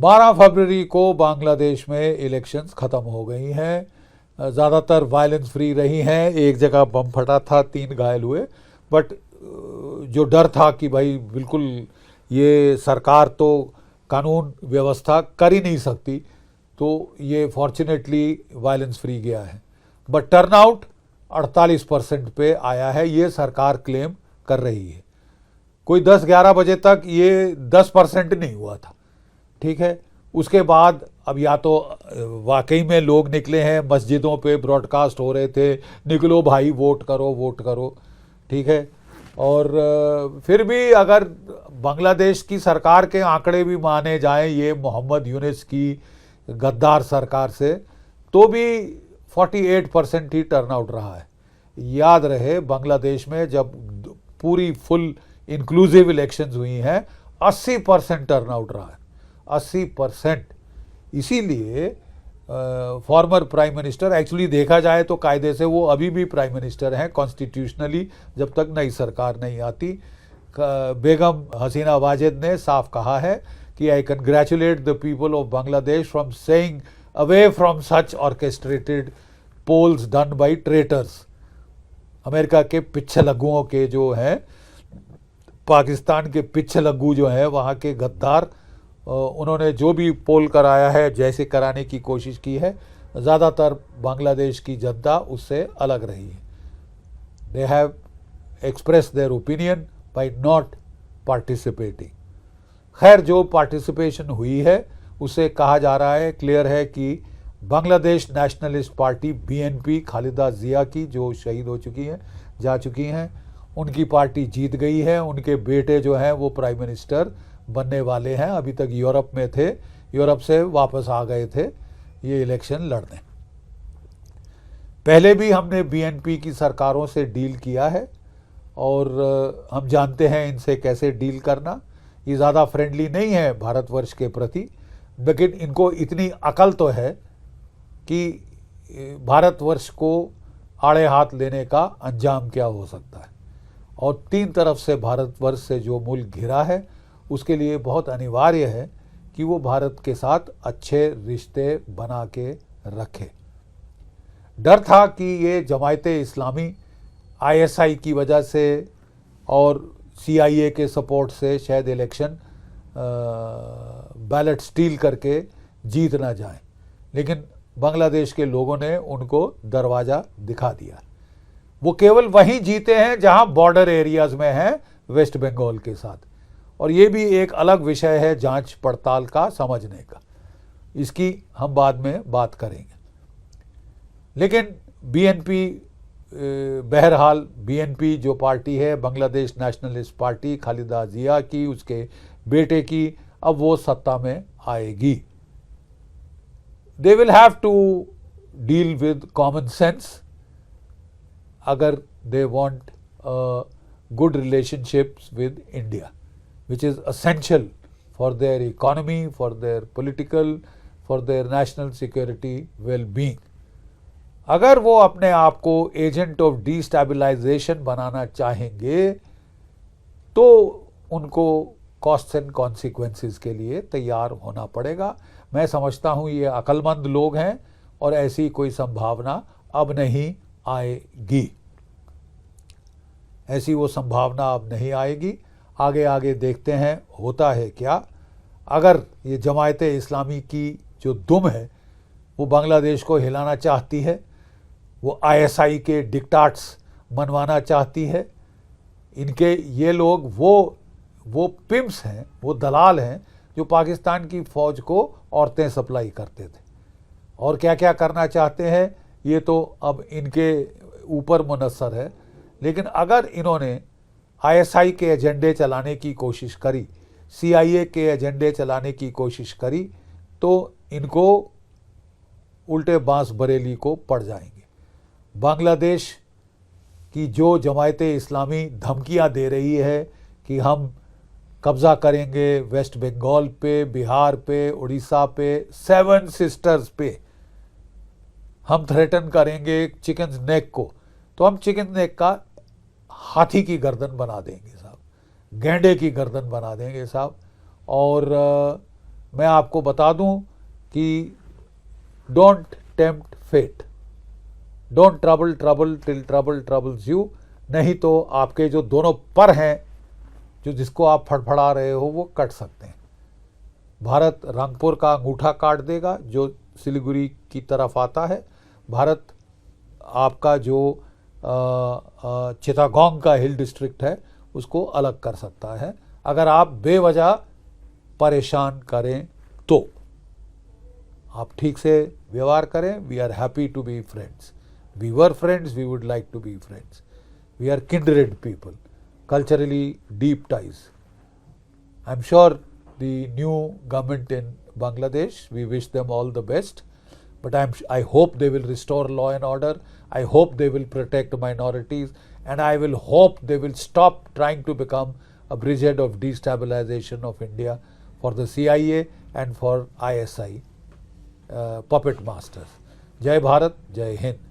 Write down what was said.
12 फरवरी को बांग्लादेश में इलेक्शंस ख़त्म हो गई हैं। ज़्यादातर वायलेंस फ्री रही हैं। एक जगह बम फटा था, 3 घायल हुए, बट जो डर था कि भाई बिल्कुल ये सरकार तो कानून व्यवस्था कर ही नहीं सकती, तो ये फॉर्चुनेटली वायलेंस फ्री गया है। बट टर्नआउट 48% पे आया है, ये सरकार क्लेम कर रही है। कोई 10-11 बजे तक ये 10% नहीं हुआ था, ठीक है। उसके बाद अब या तो वाकई में लोग निकले हैं, मस्जिदों पे ब्रॉडकास्ट हो रहे थे, निकलो भाई वोट करो वोट करो, ठीक है। और फिर भी अगर बांग्लादेश की सरकार के आंकड़े भी माने जाएं, ये मोहम्मद यूनिस की गद्दार सरकार से, तो भी 48% ही टर्नआउट रहा है। याद रहे बांग्लादेश में जब पूरी फुल इंक्लूसिव इलेक्शंस हुई हैं 80% टर्नआउट रहा है, 80%। इसीलिए फॉर्मर प्राइम मिनिस्टर, एक्चुअली देखा जाए तो कायदे से वो अभी भी प्राइम मिनिस्टर हैं कॉन्स्टिट्यूशनली, जब तक नई सरकार नहीं आती। बेगम हसीना वाजेद ने साफ कहा है कि I congratulate the people of Bangladesh from saying away from such orchestrated polls done by traitors. America के पिच्छलग्गुओं के जो हैं, पाकिस्तान के पिच्छलग्गू जो हैं, वहाँ के गद्दार, उन्होंने जो भी पोल कराया है, जैसे कराने की कोशिश की है, ज़्यादातर बांग्लादेश की जनता उससे अलग रही है। They have express their opinion by not participating. खैर, जो पार्टिसिपेशन हुई है उसे कहा जा रहा है, क्लियर है कि Bangladesh nationalist party BNP Khaleda Zia की, जो शहीद हो चुकी हैं, जा चुकी हैं, उनकी पार्टी जीत गई है। उनके बेटे जो हैं वो प्राइम मिनिस्टर बनने वाले हैं। अभी तक यूरोप में थे, यूरोप से वापस आ गए थे ये इलेक्शन लड़ने। पहले भी हमने BNP की सरकारों से डील किया है और हम जानते हैं इनसे कैसे डील करना। ये ज़्यादा फ्रेंडली नहीं है भारतवर्ष के प्रति, लेकिन इनको इतनी अकल तो है कि भारतवर्ष को आड़े हाथ लेने का अंजाम क्या हो सकता है। और 3 तरफ से भारतवर्ष से जो मुल्क घिरा है, उसके लिए बहुत अनिवार्य है कि वो भारत के साथ अच्छे रिश्ते बना के रखे। डर था कि ये जमायते इस्लामी ISI की वजह से और CIA के सपोर्ट से शायद इलेक्शन बैलेट स्टील करके जीत ना जाए, लेकिन बांग्लादेश के लोगों ने उनको दरवाज़ा दिखा दिया। वो केवल वहीं जीते हैं जहां बॉर्डर एरियाज में हैं वेस्ट बंगाल के साथ, और ये भी एक अलग विषय है जांच पड़ताल का, समझने का। इसकी हम बाद में बात करेंगे। लेकिन BNP, बहरहाल BNP जो पार्टी है, बांग्लादेश नेशनलिस्ट पार्टी खालिदा जिया की, उसके बेटे की, अब वो सत्ता में आएगी। They will have to deal with common sense अगर they want good relationships with India, which is essential for their economy, for their political, for their national security well-being. अगर वो अपने आप को एजेंट ऑफ डिस्टेबलाइजेशन बनाना चाहेंगे तो उनको cost and consequences के लिए तैयार होना पड़ेगा। मैं समझता हूँ ये अक्लमंद लोग हैं और ऐसी कोई संभावना अब नहीं आएगी, ऐसी वो संभावना अब नहीं आएगी। आगे आगे देखते हैं होता है क्या। अगर ये जमायते इस्लामी की जो दुम है वो बांग्लादेश को हिलाना चाहती है, वो ISI के डिक्टाट्स मनवाना चाहती है, इनके ये लोग वो पिम्प्स हैं, वो दलाल हैं जो पाकिस्तान की फ़ौज को औरतें सप्लाई करते थे, और क्या क्या करना चाहते हैं ये तो अब इनके ऊपर मुनस्सर है। लेकिन अगर इन्होंने ISI के एजेंडे चलाने की कोशिश करी, CIA के एजेंडे चलाने की कोशिश करी, तो इनको उल्टे बांस बरेली को पड़ जाएंगे। बांग्लादेश की जो जमायते इस्लामी धमकियां दे रही है कि हम कब्ज़ा करेंगे वेस्ट बंगाल पे, बिहार पे, उड़ीसा पे, 7 सिस्टर्स पे, हम थ्रेटन करेंगे चिकन नेक को, तो हम चिकन नेक का हाथी की गर्दन बना देंगे साहब, गैंडे की गर्दन बना देंगे साहब। और मैं आपको बता दूं कि don't tempt fate, don't trouble trouble till trouble troubles you, नहीं तो आपके जो दोनों पर हैं, जो जिसको आप फड़फड़ा रहे हो, वो कट सकते हैं। भारत रंगपुर का अंगूठा काट देगा जो सिलीगुड़ी की तरफ आता है। भारत आपका जो चिटागोंग का हिल डिस्ट्रिक्ट है उसको अलग कर सकता है, अगर आप बेवजह परेशान करें तो। आप ठीक से व्यवहार करें। We are happy to be friends, we were friends, we would like to be friends, we are kindred people, culturally deep ties. I'm sure the new government in Bangladesh, we wish them all the best, but I hope they will restore law and order. I hope they will protect minorities, and I will hope they will stop trying to become a bridgehead of destabilization of India for the CIA and for ISI puppet masters. Jai Bharat, Jai Hind.